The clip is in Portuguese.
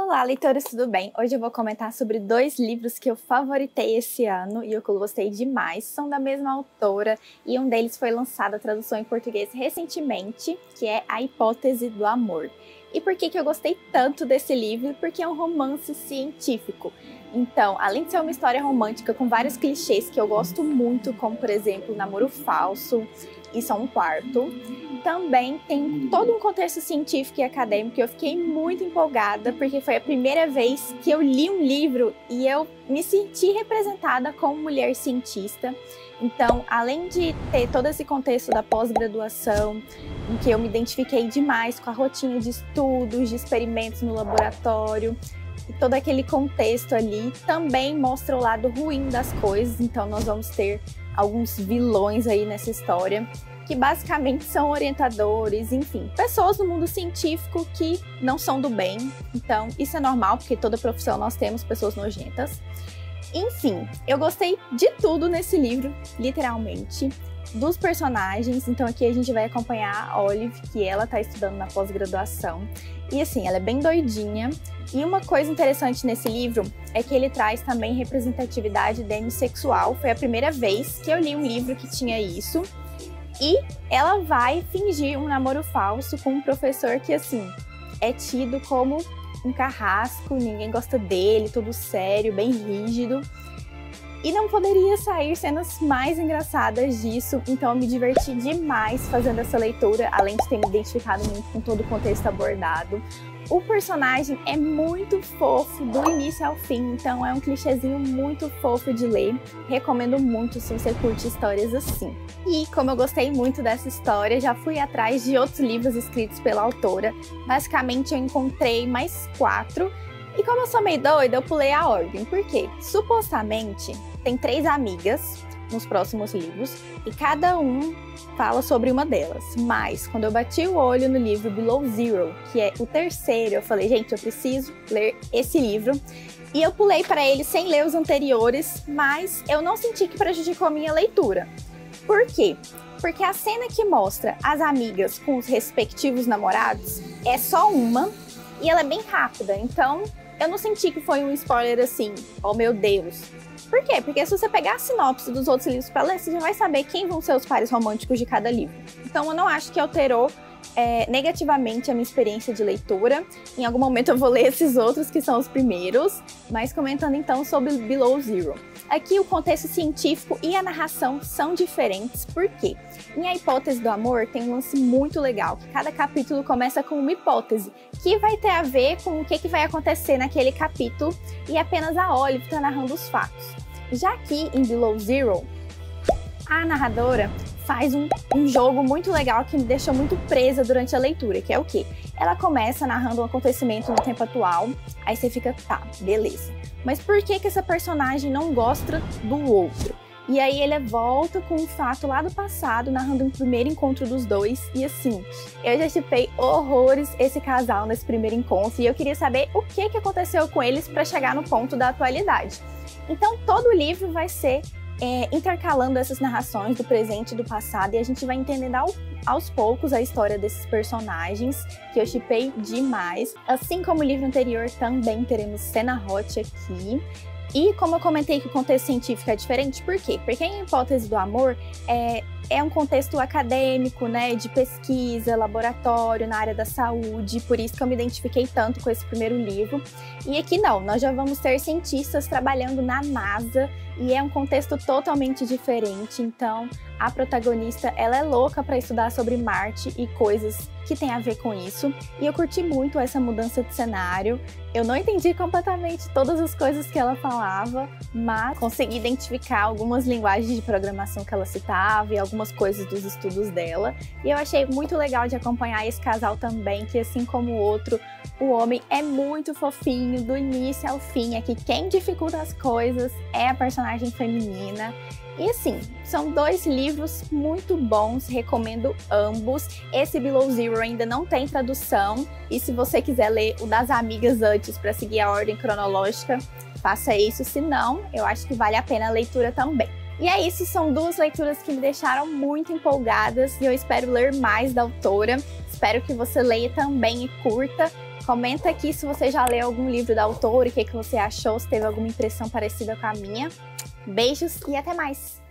Olá, leitores, tudo bem? Hoje eu vou comentar sobre dois livros que eu favoritei esse ano e eu gostei demais. São da mesma autora e um deles foi lançado a tradução em português recentemente, que é A Hipótese do Amor. E por que eu gostei tanto desse livro? Porque é um romance científico. Então, além de ser uma história romântica com vários clichês que eu gosto muito, como por exemplo, namoro falso e só um quarto, também tem todo um contexto científico e acadêmico. Eu fiquei muito empolgada porque foi a primeira vez que eu li um livro e eu me senti representada como mulher cientista. Então, além de ter todo esse contexto da pós-graduação, em que eu me identifiquei demais com a rotina de estudos, de experimentos no laboratório, e todo aquele contexto ali, também mostra o lado ruim das coisas. Então nós vamos ter alguns vilões aí nessa história, que basicamente são orientadores, enfim, pessoas do mundo científico que não são do bem. Então isso é normal, porque toda profissão nós temos pessoas nojentas. Enfim, eu gostei de tudo nesse livro, literalmente, dos personagens. Então aqui a gente vai acompanhar a Olive, que ela tá estudando na pós-graduação. E assim, ela é bem doidinha. E uma coisa interessante nesse livro é que ele traz também representatividade demissexual. Foi a primeira vez que eu li um livro que tinha isso. E ela vai fingir um namoro falso com um professor que, assim, é tido como um carrasco, ninguém gosta dele, todo sério, bem rígido. E não poderia sair cenas mais engraçadas disso, então eu me diverti demais fazendo essa leitura, além de ter me identificado muito com todo o contexto abordado. O personagem é muito fofo do início ao fim, então é um clichêzinho muito fofo de ler. Recomendo muito se você curte histórias assim. E como eu gostei muito dessa história, já fui atrás de outros livros escritos pela autora. Basicamente eu encontrei mais 4. E como eu sou meio doida, eu pulei a ordem. Por quê? Supostamente tem 3 amigas nos próximos livros e cada um fala sobre uma delas. Mas quando eu bati o olho no livro Below Zero, que é o terceiro, eu falei, gente, eu preciso ler esse livro. E eu pulei para ele sem ler os anteriores, mas eu não senti que prejudicou a minha leitura. Por quê? Porque a cena que mostra as amigas com os respectivos namorados é só uma e ela é bem rápida, então eu não senti que foi um spoiler assim, oh meu Deus. Por quê? Porque se você pegar a sinopse dos outros livros para ler, você já vai saber quem vão ser os pares românticos de cada livro. Então eu não acho que alterou negativamente a minha experiência de leitura. Em algum momento eu vou ler esses outros, que são os primeiros, mas comentando então sobre Below Zero. Aqui o contexto científico e a narração são diferentes, por quê? Em A Hipótese do Amor tem um lance muito legal, que cada capítulo começa com uma hipótese, que vai ter a ver com o que vai acontecer naquele capítulo, e apenas a Olive está narrando os fatos. Já aqui em Below Zero, a narradora faz um jogo muito legal que me deixou muito presa durante a leitura, que é o quê? Ela começa narrando um acontecimento no tempo atual, aí você fica, tá, beleza. Mas por que essa personagem não gosta do outro? E aí ele volta com um fato lá do passado, narrando um primeiro encontro dos dois. E assim, eu já shippei horrores esse casal nesse primeiro encontro. E eu queria saber o que aconteceu com eles para chegar no ponto da atualidade. Então todo o livro vai ser intercalando essas narrações do presente e do passado, e a gente vai entendendo aos poucos a história desses personagens, que eu shippei demais. Assim como o livro anterior, também teremos cena hot aqui. E como eu comentei que o contexto científico é diferente, por quê? Porque em Hipótese do Amor é um contexto acadêmico, né, de pesquisa, laboratório na área da saúde, por isso que eu me identifiquei tanto com esse primeiro livro. E aqui não, nós já vamos ter cientistas trabalhando na NASA, e é um contexto totalmente diferente. Então a protagonista, ela é louca para estudar sobre Marte e coisas que tem a ver com isso, e eu curti muito essa mudança de cenário. Eu não entendi completamente todas as coisas que ela falava, mas consegui identificar algumas linguagens de programação que ela citava e algumas coisas dos estudos dela, e eu achei muito legal de acompanhar esse casal também, que assim como o outro, o homem é muito fofinho do início ao fim. Aqui quem dificulta as coisas é a personagem feminina. E assim, são 2 livros muito bons, recomendo ambos. Esse Below Zero ainda não tem tradução, e se você quiser ler o das amigas antes para seguir a ordem cronológica, faça isso, se não, eu acho que vale a pena a leitura também. E é isso, são 2 leituras que me deixaram muito empolgadas e eu espero ler mais da autora. Espero que você leia também e curta. Comenta aqui se você já leu algum livro da autora e o que você achou, se teve alguma impressão parecida com a minha. Beijos e até mais!